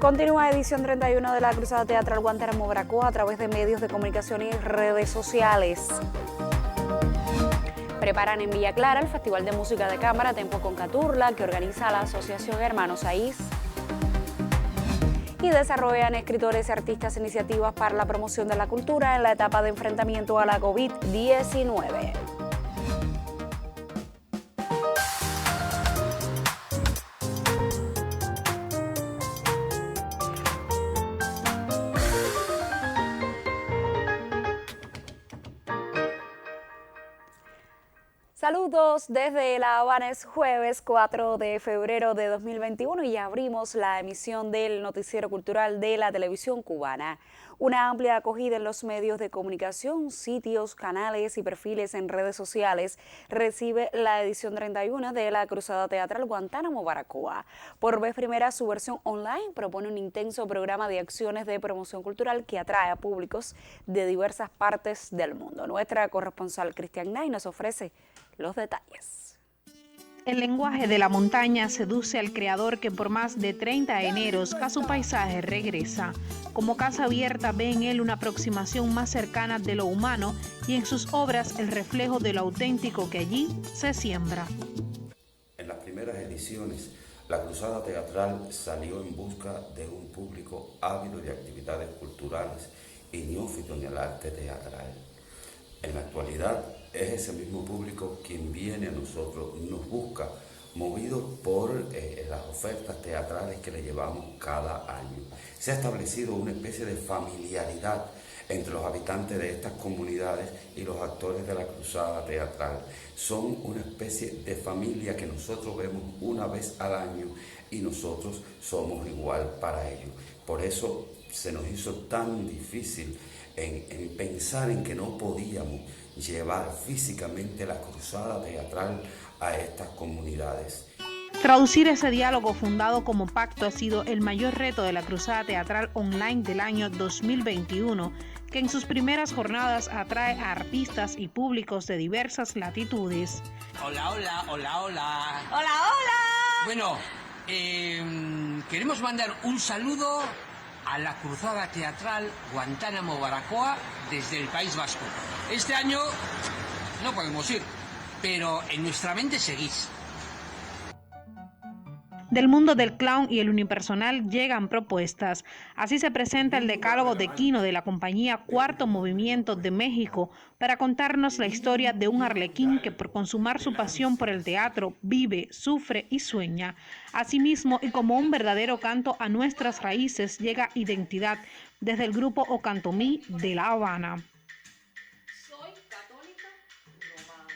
Continúa edición 31 de la Cruzada Teatral Guantánamo Baracoa a través de medios de comunicación y redes sociales. Preparan en Villa Clara el Festival de Música de Cámara Tempo con Caturla, que organiza la Asociación Hermanos Saiz. Y desarrollan escritores y artistas iniciativas para la promoción de la cultura en la etapa de enfrentamiento a la COVID-19. Saludos desde La Habana, es jueves 4 de febrero de 2021 y abrimos la emisión del noticiero cultural de la televisión cubana. Una amplia acogida en los medios de comunicación, sitios, canales y perfiles en redes sociales recibe la edición 31 de la Cruzada Teatral Guantánamo Baracoa. Por vez primera, su versión online propone un intenso programa de acciones de promoción cultural que atrae a públicos de diversas partes del mundo. Nuestra corresponsal Cristian Nay nos ofrece los detalles. El lenguaje de la montaña seduce al creador que por más de 30 eneros a su paisaje regresa. Como casa abierta ve en él una aproximación más cercana de lo humano y en sus obras el reflejo de lo auténtico que allí se siembra. En las primeras ediciones, la Cruzada Teatral salió en busca de un público ávido de actividades culturales y neófito en el arte teatral. En la actualidad, es ese mismo público quien viene a nosotros, nos busca, movido por las ofertas teatrales que le llevamos cada año. Se ha establecido una especie de familiaridad entre los habitantes de estas comunidades y los actores de la Cruzada Teatral. Son una especie de familia que nosotros vemos una vez al año y nosotros somos igual para ellos. Por eso se nos hizo tan difícil en pensar en que no podíamos llevar físicamente la Cruzada Teatral a estas comunidades. Traducir ese diálogo fundado como pacto ha sido el mayor reto de la Cruzada Teatral Online del año 2021, que en sus primeras jornadas atrae a artistas y públicos de diversas latitudes. Hola, hola, hola, hola. Hola, hola. Bueno, queremos mandar un saludo a la Cruzada Teatral Guantánamo Baracoa desde el País Vasco. Este año no podemos ir, pero en nuestra mente seguís. Del mundo del clown y el unipersonal llegan propuestas. Así se presenta el decálogo de Quino de la compañía Cuarto Movimiento de México para contarnos la historia de un arlequín que por consumar su pasión por el teatro vive, sufre y sueña. Asimismo, y como un verdadero canto a nuestras raíces, llega Identidad desde el grupo Ocantomí de La Habana. Soy católica romana.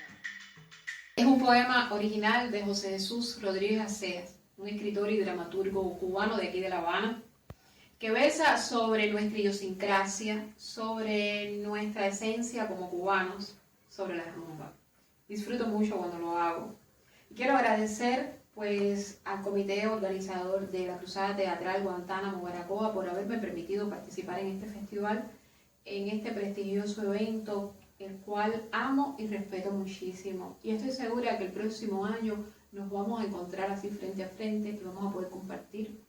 Es un poema original de José Jesús Rodríguez Aceas, un escritor y dramaturgo cubano de aquí de La Habana, que versa sobre nuestra idiosincrasia, sobre nuestra esencia como cubanos, sobre la rumba. Disfruto mucho cuando lo hago. Y quiero agradecer pues al comité organizador de la Cruzada Teatral Guantánamo Baracoa por haberme permitido participar en este festival, en este prestigioso evento, el cual amo y respeto muchísimo. Y estoy segura que el próximo año nos vamos a encontrar así frente a frente y vamos a poder compartir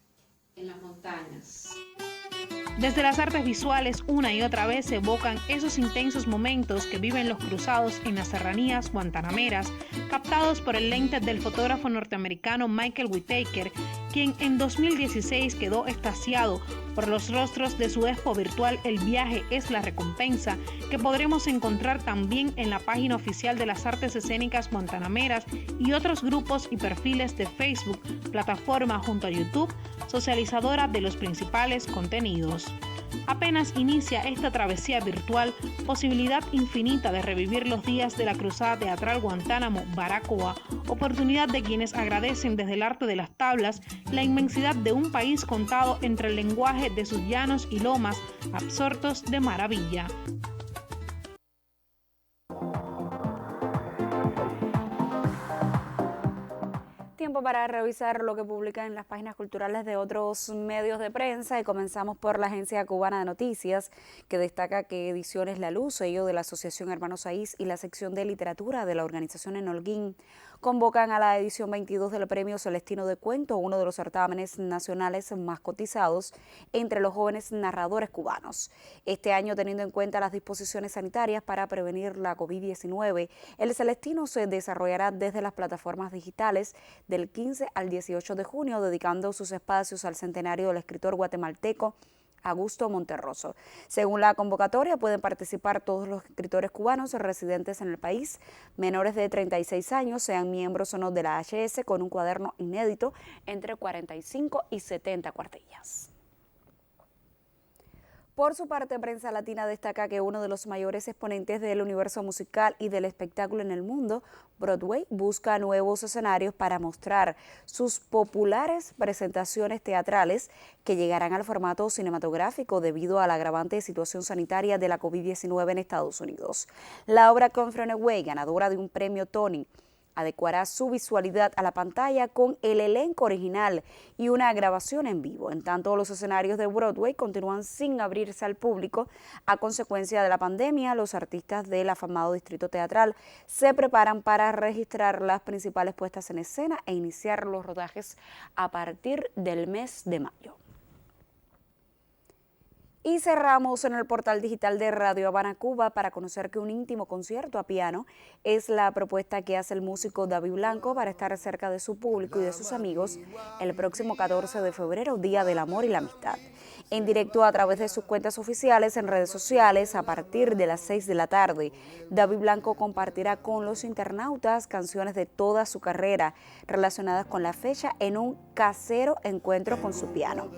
en las montañas. Desde las artes visuales, una y otra vez se evocan esos intensos momentos que viven los cruzados en las serranías guantanameras, captados por el lente del fotógrafo norteamericano Michael Whitaker, quien en 2016 quedó extasiado por los rostros de su expo virtual El viaje es la recompensa, que podremos encontrar también en la página oficial de las artes escénicas guantanameras y otros grupos y perfiles de Facebook, plataforma junto a YouTube, socializadora de los principales contenidos. Apenas inicia esta travesía virtual, posibilidad infinita de revivir los días de la Cruzada Teatral Guantánamo Baracoa, oportunidad de quienes agradecen desde el arte de las tablas la inmensidad de un país contado entre el lenguaje de sus llanos y lomas, absortos de maravilla. Tiempo para revisar lo que publican en las páginas culturales de otros medios de prensa y comenzamos por la Agencia Cubana de Noticias, que destaca que Ediciones La Luz, sello de la Asociación Hermanos Saiz y la sección de literatura de la organización en Holguín, convocan a la edición 22 del Premio Celestino de Cuento, uno de los certámenes nacionales más cotizados entre los jóvenes narradores cubanos. Este año, teniendo en cuenta las disposiciones sanitarias para prevenir la COVID-19, el Celestino se desarrollará desde las plataformas digitales del 15 al 18 de junio, dedicando sus espacios al centenario del escritor guatemalteco Augusto Monterroso. Según la convocatoria, pueden participar todos los escritores cubanos residentes en el país, menores de 36 años, sean miembros o no de la HS, con un cuaderno inédito entre 45 y 70 cuartillas. Por su parte, Prensa Latina destaca que uno de los mayores exponentes del universo musical y del espectáculo en el mundo, Broadway, busca nuevos escenarios para mostrar sus populares presentaciones teatrales que llegarán al formato cinematográfico debido a la agravante situación sanitaria de la COVID-19 en Estados Unidos. La obra Confront Away, ganadora de un premio Tony, adecuará su visualidad a la pantalla con el elenco original y una grabación en vivo. En tanto, los escenarios de Broadway continúan sin abrirse al público. A consecuencia de la pandemia, los artistas del afamado Distrito Teatral se preparan para registrar las principales puestas en escena e iniciar los rodajes a partir del mes de mayo. Y cerramos en el portal digital de Radio Habana, Cuba, para conocer que un íntimo concierto a piano es la propuesta que hace el músico David Blanco para estar cerca de su público y de sus amigos el próximo 14 de febrero, Día del Amor y la Amistad. En directo a través de sus cuentas oficiales en redes sociales, a partir de las 6 de la tarde, David Blanco compartirá con los internautas canciones de toda su carrera relacionadas con la fecha en un casero encuentro con su piano.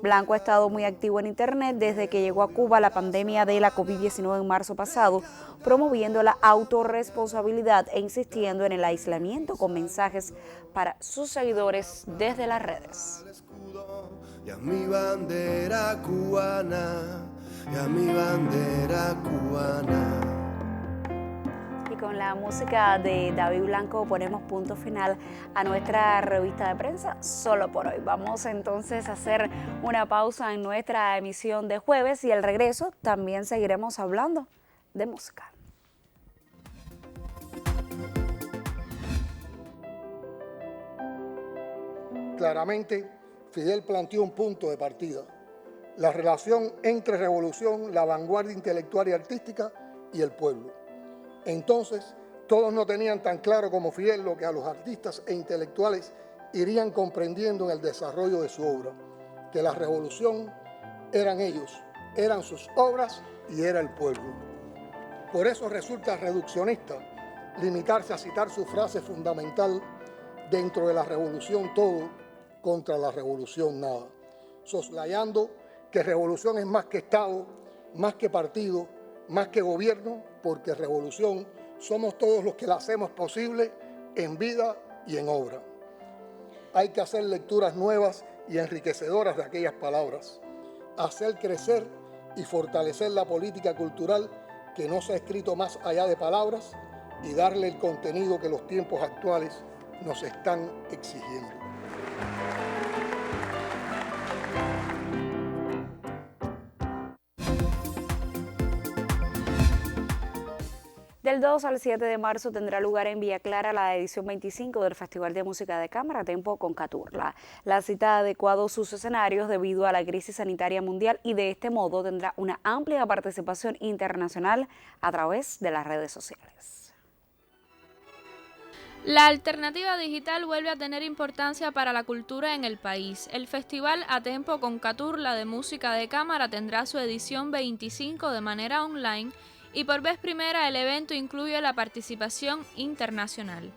Blanco ha estado muy activo en internet desde que llegó a Cuba la pandemia de la COVID-19 en marzo pasado, promoviendo la autorresponsabilidad e insistiendo en el aislamiento con mensajes para sus seguidores desde las redes. Y a mi bandera cubana, y a mi bandera cubana. Y con la música de David Blanco ponemos punto final a nuestra revista de prensa solo por hoy. Vamos entonces a hacer una pausa en nuestra emisión de jueves y al regreso también seguiremos hablando de música. Claramente, Fidel planteó un punto de partida: la relación entre revolución, la vanguardia intelectual y artística y el pueblo. Entonces, todos no tenían tan claro como Fidel lo que a los artistas e intelectuales irían comprendiendo en el desarrollo de su obra, que la revolución eran ellos, eran sus obras y era el pueblo. Por eso resulta reduccionista limitarse a citar su frase fundamental: dentro de la revolución todo, contra la revolución nada, soslayando que revolución es más que Estado, más que partido, más que gobierno, porque revolución somos todos los que la hacemos posible en vida y en obra. Hay que hacer lecturas nuevas y enriquecedoras de aquellas palabras, hacer crecer y fortalecer la política cultural que no se ha escrito más allá de palabras y darle el contenido que los tiempos actuales nos están exigiendo. Del 2 al 7 de marzo tendrá lugar en Villa Clara la edición 25 del Festival de Música de Cámara Tempo con Caturla. La cita ha adecuado sus escenarios debido a la crisis sanitaria mundial y de este modo tendrá una amplia participación internacional a través de las redes sociales. La alternativa digital vuelve a tener importancia para la cultura en el país. El Festival A Tempo con Caturla de Música de Cámara tendrá su edición 25 de manera online y por vez primera el evento incluye la participación internacional.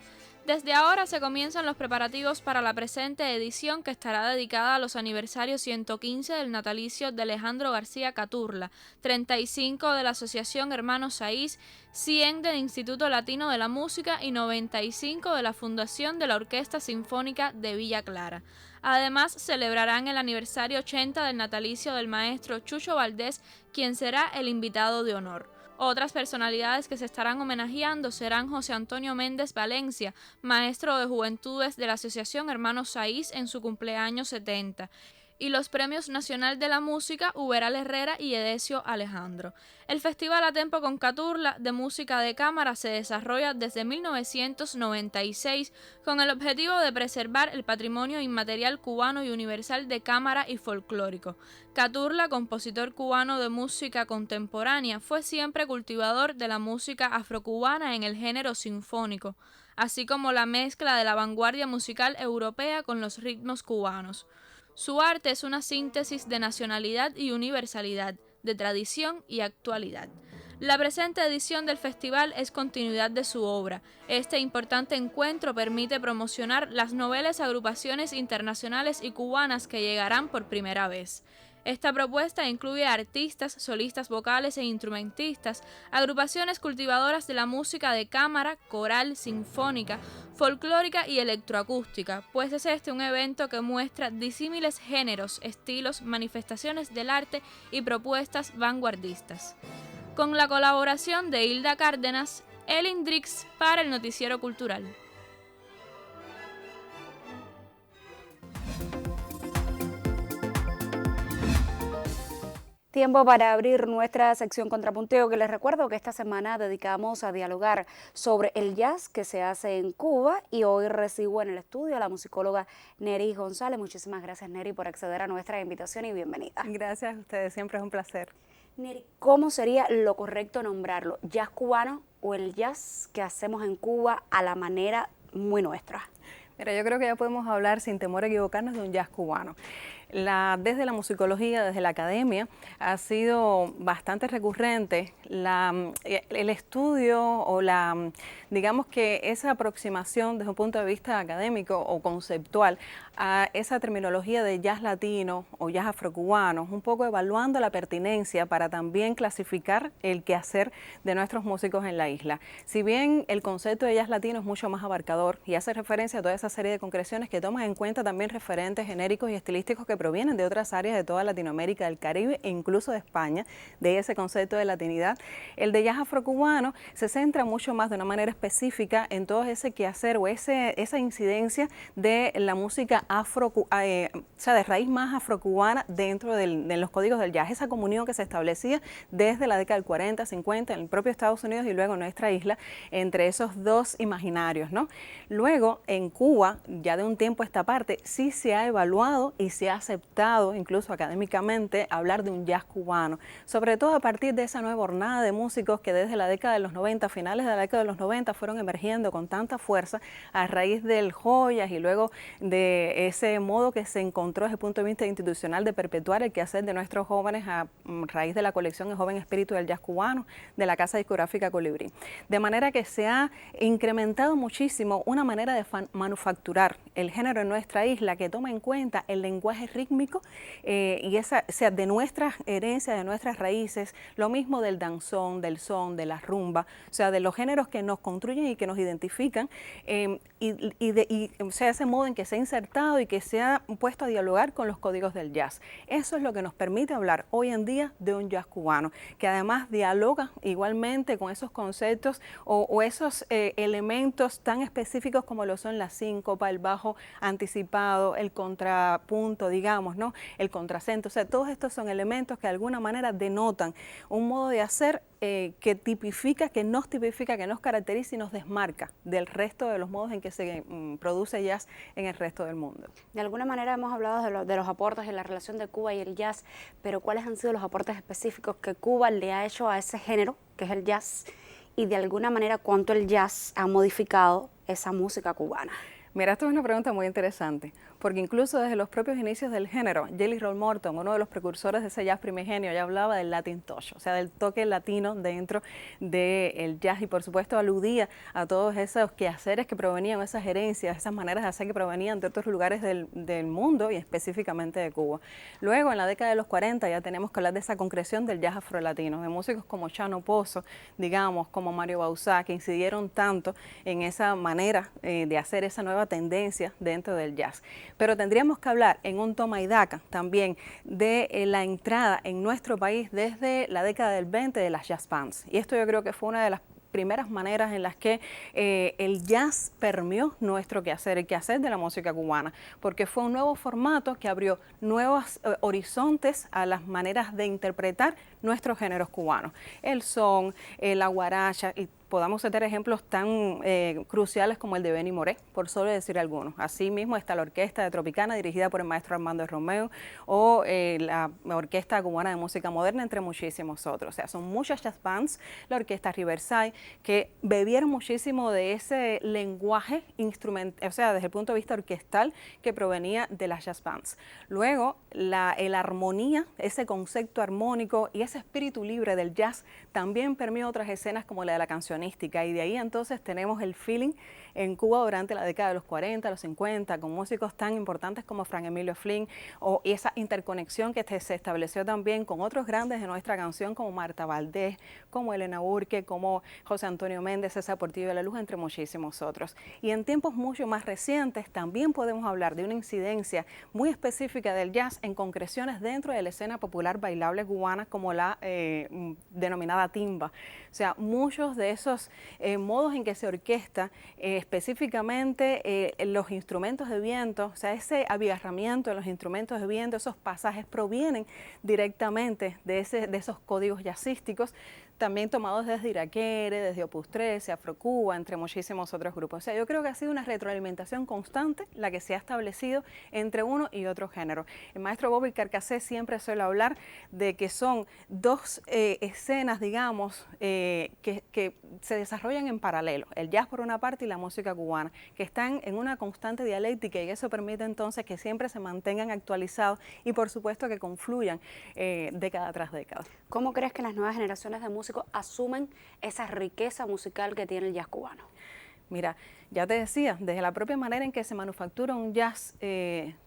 Desde ahora se comienzan los preparativos para la presente edición, que estará dedicada a los aniversarios 115 del natalicio de Alejandro García Caturla, 35 de la Asociación Hermanos Saiz, 100 del Instituto Latino de la Música y 95 de la Fundación de la Orquesta Sinfónica de Villa Clara. Además, celebrarán el aniversario 80 del natalicio del maestro Chucho Valdés, quien será el invitado de honor. Otras personalidades que se estarán homenajeando serán José Antonio Méndez Valencia, maestro de Juventudes de la Asociación Hermanos Saiz en su cumpleaños 70, y los Premios Nacional de la Música Uberal Herrera y Edesio Alejandro. El Festival A Tempo con Caturla de música de cámara se desarrolla desde 1996 con el objetivo de preservar el patrimonio inmaterial cubano y universal de cámara y folclórico. Caturla, compositor cubano de música contemporánea, fue siempre cultivador de la música afrocubana en el género sinfónico, así como la mezcla de la vanguardia musical europea con los ritmos cubanos. Su arte es una síntesis de nacionalidad y universalidad, de tradición y actualidad. La presente edición del festival es continuidad de su obra. Este importante encuentro permite promocionar las noveles agrupaciones internacionales y cubanas que llegarán por primera vez. Esta propuesta incluye artistas, solistas vocales e instrumentistas, agrupaciones cultivadoras de la música de cámara, coral, sinfónica, folclórica y electroacústica, pues es este un evento que muestra disímiles géneros, estilos, manifestaciones del arte y propuestas vanguardistas. Con la colaboración de Hilda Cárdenas, Elin Drix para el Noticiero Cultural. Tiempo para abrir nuestra sección Contrapunteo, que les recuerdo que esta semana dedicamos a dialogar sobre el jazz que se hace en Cuba, y hoy recibo en el estudio a la musicóloga Neri González. Muchísimas gracias, Neri, por acceder a nuestra invitación y bienvenida. Gracias a ustedes, siempre es un placer. Neri, ¿cómo sería lo correcto nombrarlo? ¿Jazz cubano o el jazz que hacemos en Cuba a la manera muy nuestra? Mira, yo creo que ya podemos hablar sin temor a equivocarnos de un jazz cubano. Desde la musicología, desde la academia, ha sido bastante recurrente el estudio o digamos que esa aproximación desde un punto de vista académico o conceptual a esa terminología de jazz latino o jazz afrocubano, un poco evaluando la pertinencia para también clasificar el quehacer de nuestros músicos en la isla. Si bien el concepto de jazz latino es mucho más abarcador y hace referencia a toda esa serie de concreciones que toman en cuenta también referentes genéricos y estilísticos que provienen de otras áreas de toda Latinoamérica, del Caribe e incluso de España, de ese concepto de latinidad, el de jazz afrocubano se centra mucho más de una manera específica en todo ese quehacer o esa incidencia de la música de raíz más afrocubana dentro de los códigos del jazz, esa comunión que se establecía desde la década del 40, 50 en el propio Estados Unidos y luego en nuestra isla, entre esos dos imaginarios, ¿no? Luego, en Cuba, ya de un tiempo a esta parte, sí se ha evaluado y se ha aceptado, incluso académicamente, hablar de un jazz cubano, sobre todo a partir de esa nueva hornada de músicos que desde la década de los 90, finales de la década de los 90, fueron emergiendo con tanta fuerza a raíz del Joyas y luego de ese modo que se encontró desde el punto de vista institucional de perpetuar el quehacer de nuestros jóvenes a raíz de la colección El Joven Espíritu del Jazz Cubano de la casa discográfica Colibrí. De manera que se ha incrementado muchísimo una manera de manufacturar el género en nuestra isla que toma en cuenta el lenguaje rítmico y de nuestras herencias, de nuestras raíces, lo mismo del danzón, del son, de la rumba, o sea, de los géneros que nos construyen y que nos identifican ese modo en que se ha insertado y que se ha puesto a dialogar con los códigos del jazz. Eso es lo que nos permite hablar hoy en día de un jazz cubano, que además dialoga igualmente con esos conceptos o esos elementos tan específicos como lo son la síncopa, el bajo anticipado, el contrapunto, digamos, ¿no? El contracento. O sea, todos estos son elementos que de alguna manera denotan un modo de hacer que tipifica, que nos caracteriza y nos desmarca del resto de los modos en que se produce jazz en el resto del mundo. De alguna manera hemos hablado de los aportes en la relación de Cuba y el jazz, pero ¿cuáles han sido los aportes específicos que Cuba le ha hecho a ese género, que es el jazz, y de alguna manera cuánto el jazz ha modificado esa música cubana? Mira, esto es una pregunta muy interesante, porque incluso desde los propios inicios del género, Jelly Roll Morton, uno de los precursores de ese jazz primigenio, ya hablaba del Latin touch, o sea, del toque latino dentro del jazz, y por supuesto aludía a todos esos quehaceres que provenían, esas herencias, esas maneras de hacer que provenían de otros lugares del mundo y específicamente de Cuba. Luego, en la década de los 40, ya tenemos que hablar de esa concreción del jazz afrolatino, de músicos como Chano Pozo, digamos, como Mario Bauzá, que incidieron tanto en esa manera de hacer esa nueva tendencia dentro del jazz. Pero tendríamos que hablar en un toma y daca también de la entrada en nuestro país desde la década del 20 de las jazz bands. Y esto yo creo que fue una de las primeras maneras en las que el jazz permeó nuestro quehacer, el quehacer de la música cubana, porque fue un nuevo formato que abrió nuevos horizontes a las maneras de interpretar nuestros géneros cubanos. El son, la guaracha, y podamos tener ejemplos tan cruciales como el de Benny Moré, por solo decir algunos. Asimismo está la Orquesta de Tropicana, dirigida por el maestro Armando Romeo, o la Orquesta Cubana de Música Moderna, entre muchísimos otros. O sea, son muchas jazz bands, la Orquesta Riverside, que bebieron muchísimo de ese lenguaje instrumental, o sea, desde el punto de vista orquestal, que provenía de las jazz bands. Luego, la armonía, ese concepto armónico y ese espíritu libre del jazz también permeó otras escenas como la de la cancionística, y de ahí entonces tenemos el feeling en Cuba durante la década de los 40, los 50, con músicos tan importantes como Frank Emilio Flynn, o esa interconexión que se estableció también con otros grandes de nuestra canción como Marta Valdés, como Elena Burke, como José Antonio Méndez, César Portillo de la Luz, entre muchísimos otros. Y en tiempos mucho más recientes también podemos hablar de una incidencia muy específica del jazz en concreciones dentro de la escena popular bailable cubana, como la denominada timba. O sea, muchos de esos modos en que se orquesta específicamente los instrumentos de viento, o sea, ese abigarramiento de los instrumentos de viento, esos pasajes provienen directamente de esos códigos jazzísticos, también tomados desde Iraquere, desde Opus 13, Afrocuba, entre muchísimos otros grupos. O sea, yo creo que ha sido una retroalimentación constante la que se ha establecido entre uno y otro género. El maestro Bobby Carcassés siempre suele hablar de que son dos escenas, digamos, que se desarrollan en paralelo, el jazz por una parte y la música cubana, que están en una constante dialéctica, y eso permite entonces que siempre se mantengan actualizados y por supuesto que confluyan década tras década. ¿Cómo crees que las nuevas generaciones de músicos asumen esa riqueza musical que tiene el jazz cubano? Mira, ya te decía, desde la propia manera en que se manufactura un jazz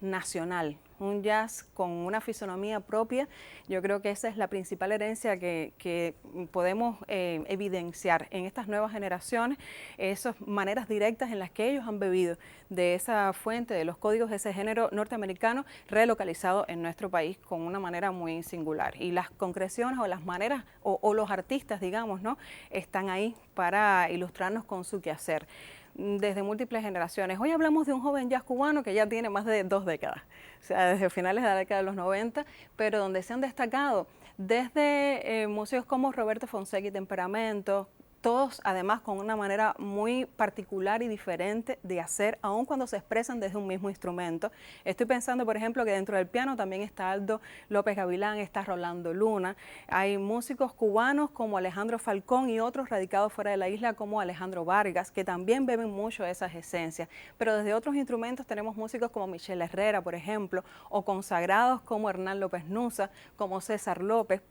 nacional, un jazz con una fisonomía propia, yo creo que esa es la principal herencia que podemos evidenciar en estas nuevas generaciones, esas maneras directas en las que ellos han bebido de esa fuente, de los códigos de ese género norteamericano relocalizado en nuestro país con una manera muy singular. Y las concreciones o las maneras o los artistas, digamos, ¿no?, están ahí para ilustrarnos con su quehacer desde múltiples generaciones. Hoy hablamos de un joven jazz cubano que ya tiene más de 2 décadas, o sea, desde finales de la década de los 90, pero donde se han destacado desde músicos como Roberto Fonseca y Temperamento, todos además con una manera muy particular y diferente de hacer, aun cuando se expresan desde un mismo instrumento. Estoy pensando, por ejemplo, que dentro del piano también está Aldo López Gavilán, está Rolando Luna. Hay músicos cubanos como Alejandro Falcón y otros radicados fuera de la isla como Alejandro Vargas, que también beben mucho de esas esencias. Pero desde otros instrumentos tenemos músicos como Michelle Herrera, por ejemplo, o consagrados como Hernán López Nusa, como César López,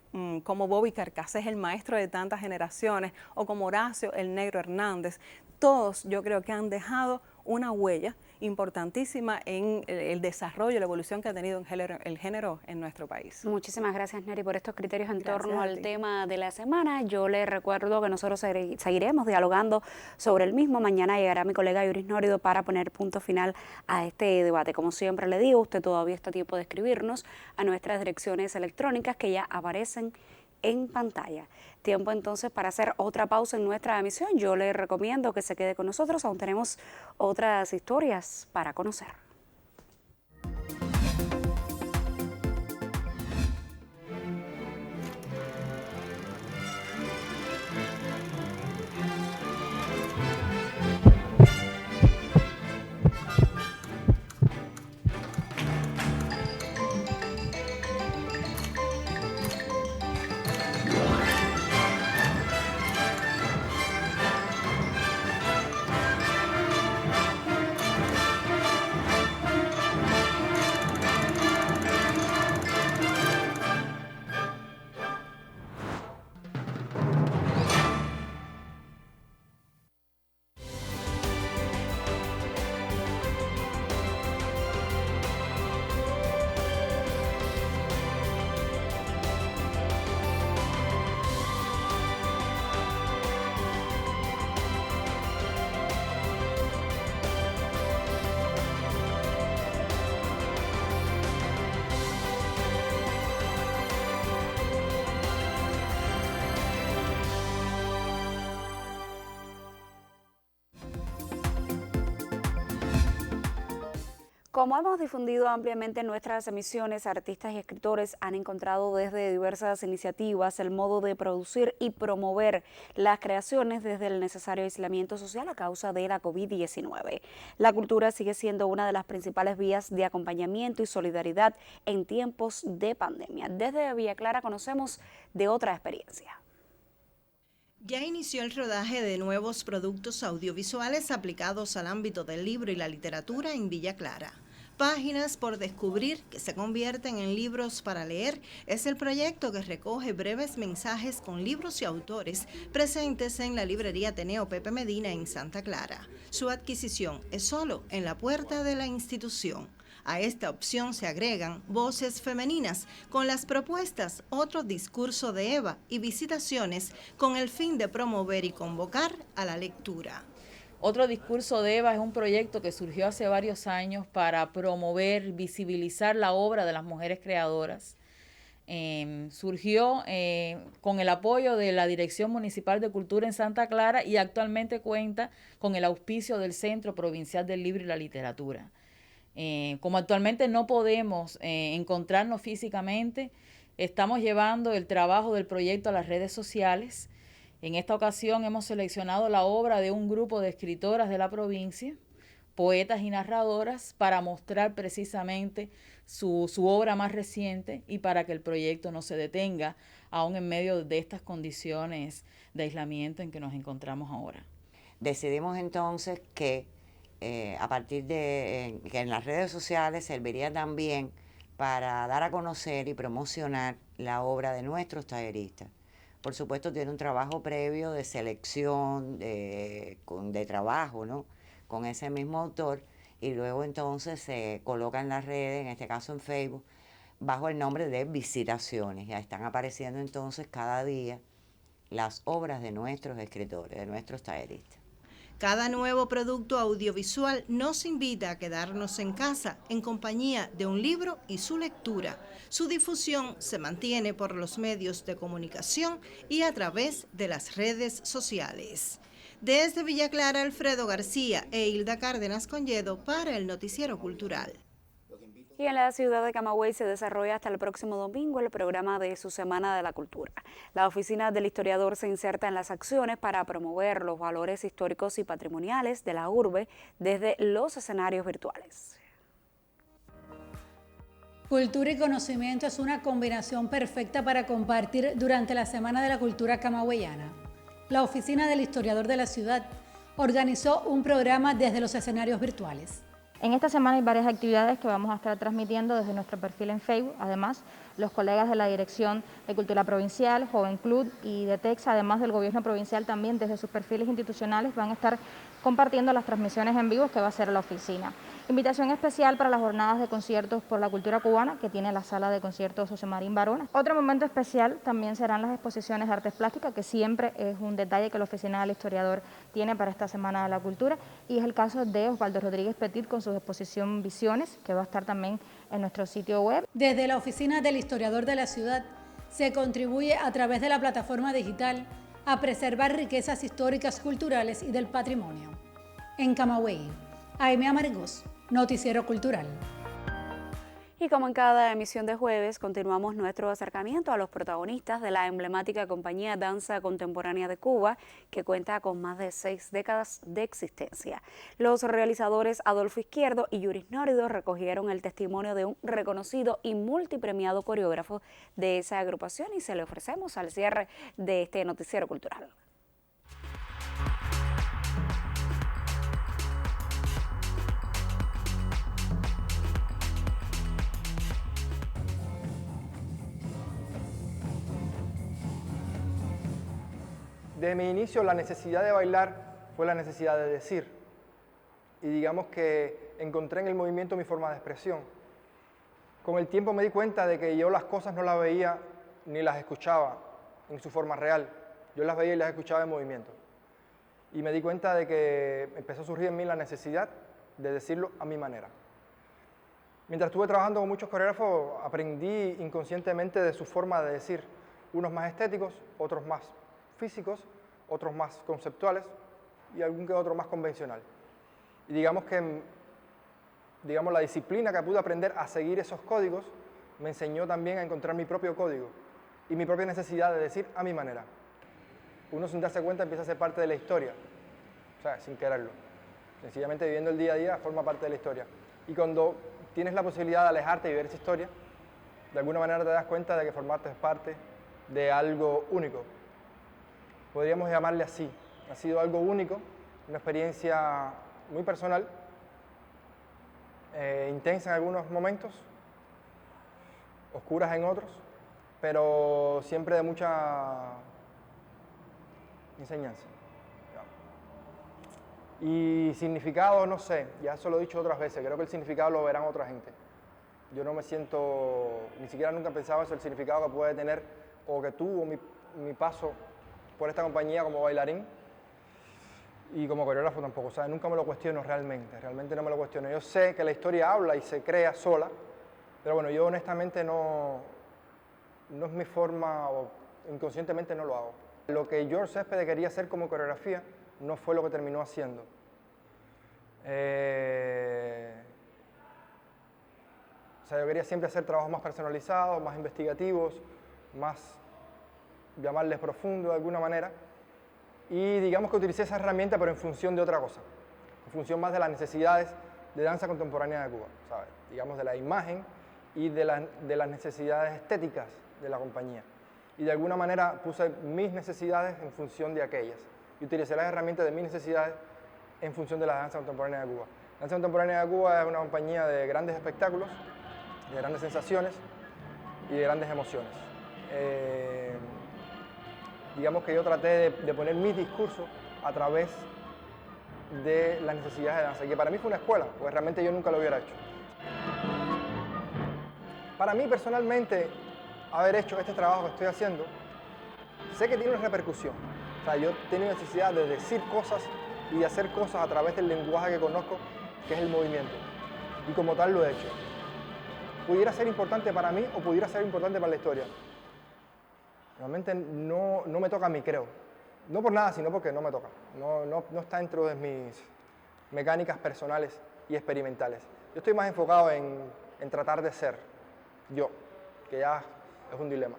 como Bobby Carcassés, el maestro de tantas generaciones, o como Horacio el Negro Hernández. Todos yo creo que han dejado una huella importantísima en el desarrollo, la evolución que ha tenido el género en nuestro país. Muchísimas gracias, Neri, por estos criterios en torno al tema de la semana. Yo les recuerdo que nosotros seguiremos dialogando sobre el mismo. Mañana llegará mi colega Yuris Nórido para poner punto final a este debate. Como siempre le digo, usted todavía está a tiempo de escribirnos a nuestras direcciones electrónicas que ya aparecen en pantalla. Tiempo entonces para hacer otra pausa en nuestra emisión. Yo les recomiendo que se quede con nosotros, aún tenemos otras historias para conocer. Como hemos difundido ampliamente en nuestras emisiones, artistas y escritores han encontrado desde diversas iniciativas el modo de producir y promover las creaciones desde el necesario aislamiento social a causa de la COVID-19. La cultura sigue siendo una de las principales vías de acompañamiento y solidaridad en tiempos de pandemia. Desde Villa Clara conocemos de otra experiencia. Ya inició el rodaje de nuevos productos audiovisuales aplicados al ámbito del libro y la literatura en Villa Clara. Páginas por descubrir que se convierten en libros para leer es el proyecto que recoge breves mensajes con libros y autores presentes en la librería Ateneo Pepe Medina en Santa Clara. Su adquisición es solo en la puerta de la institución. A esta opción se agregan voces femeninas con las propuestas Otro discurso de Eva y visitaciones con el fin de promover y convocar a la lectura. Otro discurso de Eva es un proyecto que surgió hace varios años para promover, visibilizar la obra de las mujeres creadoras. Surgió con el apoyo de la Dirección Municipal de Cultura en Santa Clara y actualmente cuenta con el auspicio del Centro Provincial del Libro y la Literatura. Como actualmente no podemos encontrarnos físicamente, estamos llevando el trabajo del proyecto a las redes sociales. En esta ocasión hemos seleccionado la obra de un grupo de escritoras de la provincia, poetas y narradoras, para mostrar precisamente su obra más reciente y para que el proyecto no se detenga, aún en medio de estas condiciones de aislamiento en que nos encontramos ahora. Decidimos entonces que a partir de que en las redes sociales serviría también para dar a conocer y promocionar la obra de nuestros talleristas. Por supuesto, tiene un trabajo previo de selección, de trabajo, ¿no?, con ese mismo autor, y luego entonces se coloca en las redes, en este caso en Facebook, bajo el nombre de Visitaciones. Ya están apareciendo entonces cada día las obras de nuestros escritores, de nuestros talleristas. Cada nuevo producto audiovisual nos invita a quedarnos en casa en compañía de un libro y su lectura. Su difusión se mantiene por los medios de comunicación y a través de las redes sociales. Desde Villa Clara, Alfredo García e Hilda Cárdenas Conyedo para el Noticiero Cultural. Y en la ciudad de Camagüey se desarrolla hasta el próximo domingo el programa de su Semana de la Cultura. La oficina del historiador se inserta en las acciones para promover los valores históricos y patrimoniales de la urbe desde los escenarios virtuales. Cultura y conocimiento es una combinación perfecta para compartir durante la Semana de la Cultura camagüeyana. La oficina del historiador de la ciudad organizó un programa desde los escenarios virtuales. En esta semana hay varias actividades que vamos a estar transmitiendo desde nuestro perfil en Facebook. Además, los colegas de la Dirección de Cultura Provincial, Joven Club y de Texa, además del Gobierno Provincial, también desde sus perfiles institucionales van a estar compartiendo las transmisiones en vivo que va a hacer la oficina. Invitación especial para las jornadas de conciertos por la cultura cubana que tiene la sala de conciertos José Marín Barona. Otro momento especial también serán las exposiciones de artes plásticas, que siempre es un detalle que la oficina del historiador tiene para esta Semana de la Cultura, y es el caso de Osvaldo Rodríguez Petit con su exposición Visiones, que va a estar también en nuestro sitio web. Desde la oficina del historiador de la ciudad se contribuye a través de la plataforma digital a preservar riquezas históricas, culturales y del patrimonio. En Camagüey, Aimea Marigós, Noticiero Cultural. Y como en cada emisión de jueves, continuamos nuestro acercamiento a los protagonistas de la emblemática compañía Danza Contemporánea de Cuba, que cuenta con más de 6 décadas de existencia. Los realizadores Adolfo Izquierdo y Yuris Nórido recogieron el testimonio de un reconocido y multipremiado coreógrafo de esa agrupación y se le ofrecemos al cierre de este Noticiero Cultural. De mi inicio, la necesidad de bailar fue la necesidad de decir. Y digamos que encontré en el movimiento mi forma de expresión. Con el tiempo me di cuenta de que yo las cosas no las veía ni las escuchaba en su forma real. Yo las veía y las escuchaba en movimiento. Y me di cuenta de que empezó a surgir en mí la necesidad de decirlo a mi manera. Mientras estuve trabajando con muchos coreógrafos, aprendí inconscientemente de su forma de decir, unos más estéticos, otros más físicos, otros más conceptuales y algún que otro más convencional. Y digamos que digamos, la disciplina que pude aprender a seguir esos códigos me enseñó también a encontrar mi propio código y mi propia necesidad de decir a mi manera. Uno sin darse cuenta empieza a ser parte de la historia, o sea, sin quererlo. Sencillamente viviendo el día a día forma parte de la historia. Y cuando tienes la posibilidad de alejarte y vivir esa historia, de alguna manera te das cuenta de que formaste parte de algo único. Podríamos llamarle así. Ha sido algo único, una experiencia muy personal, intensa en algunos momentos, oscuras en otros, pero siempre de mucha enseñanza. Y significado, no sé, ya eso lo he dicho otras veces, creo que el significado lo verán otra gente. Yo no me siento, ni siquiera nunca pensaba eso, el significado que puede tener o que tuvo mi paso por esta compañía como bailarín y como coreógrafo tampoco, ¿sabes? Nunca me lo cuestiono realmente no me lo cuestiono. Yo sé que la historia habla y se crea sola, pero bueno, yo honestamente no es mi forma o inconscientemente no lo hago. Lo que George Céspedes quería hacer como coreografía no fue lo que terminó haciendo. O sea, yo quería siempre hacer trabajos más personalizados, más investigativos, más, llamarles profundos de alguna manera. Y digamos que utilicé esa herramienta, pero en función de otra cosa. En función más de las necesidades de danza contemporánea de Cuba, ¿sabes? Digamos de la imagen y de las necesidades estéticas de la compañía. Y de alguna manera puse mis necesidades en función de aquellas. Y utilicé las herramientas de mis necesidades en función de la danza contemporánea de Cuba. La danza contemporánea de Cuba es una compañía de grandes espectáculos, de grandes sensaciones y de grandes emociones. Digamos que yo traté de poner mis discursos a través de las necesidades de danza, y que para mí fue una escuela, porque realmente yo nunca lo hubiera hecho. Para mí personalmente, haber hecho este trabajo que estoy haciendo, sé que tiene una repercusión. O sea, yo he tenido necesidad de decir cosas y de hacer cosas a través del lenguaje que conozco, que es el movimiento. Y como tal lo he hecho. Pudiera ser importante para mí o pudiera ser importante para la historia. Realmente no me toca a mí, creo. No por nada, sino porque no me toca. No está dentro de mis mecánicas personales y experimentales. Yo estoy más enfocado en tratar de ser yo, que ya es un dilema.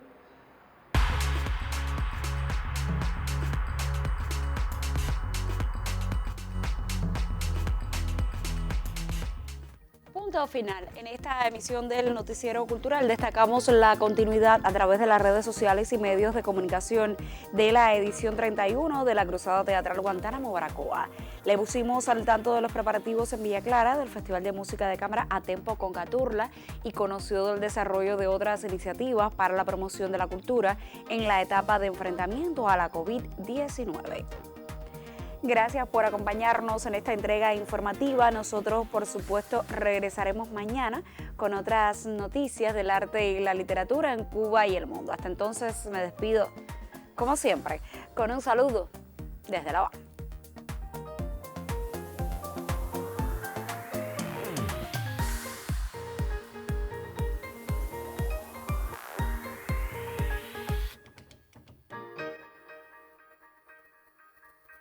Punto final. En esta emisión del Noticiero Cultural destacamos la continuidad a través de las redes sociales y medios de comunicación de la edición 31 de la Cruzada Teatral Guantánamo Baracoa. Le pusimos al tanto de los preparativos en Villa Clara del Festival de Música de Cámara A Tempo con Caturla y conoció del desarrollo de otras iniciativas para la promoción de la cultura en la etapa de enfrentamiento a la COVID-19. Gracias por acompañarnos en esta entrega informativa. Nosotros, por supuesto, regresaremos mañana con otras noticias del arte y la literatura en Cuba y el mundo. Hasta entonces me despido, como siempre, con un saludo desde La Habana.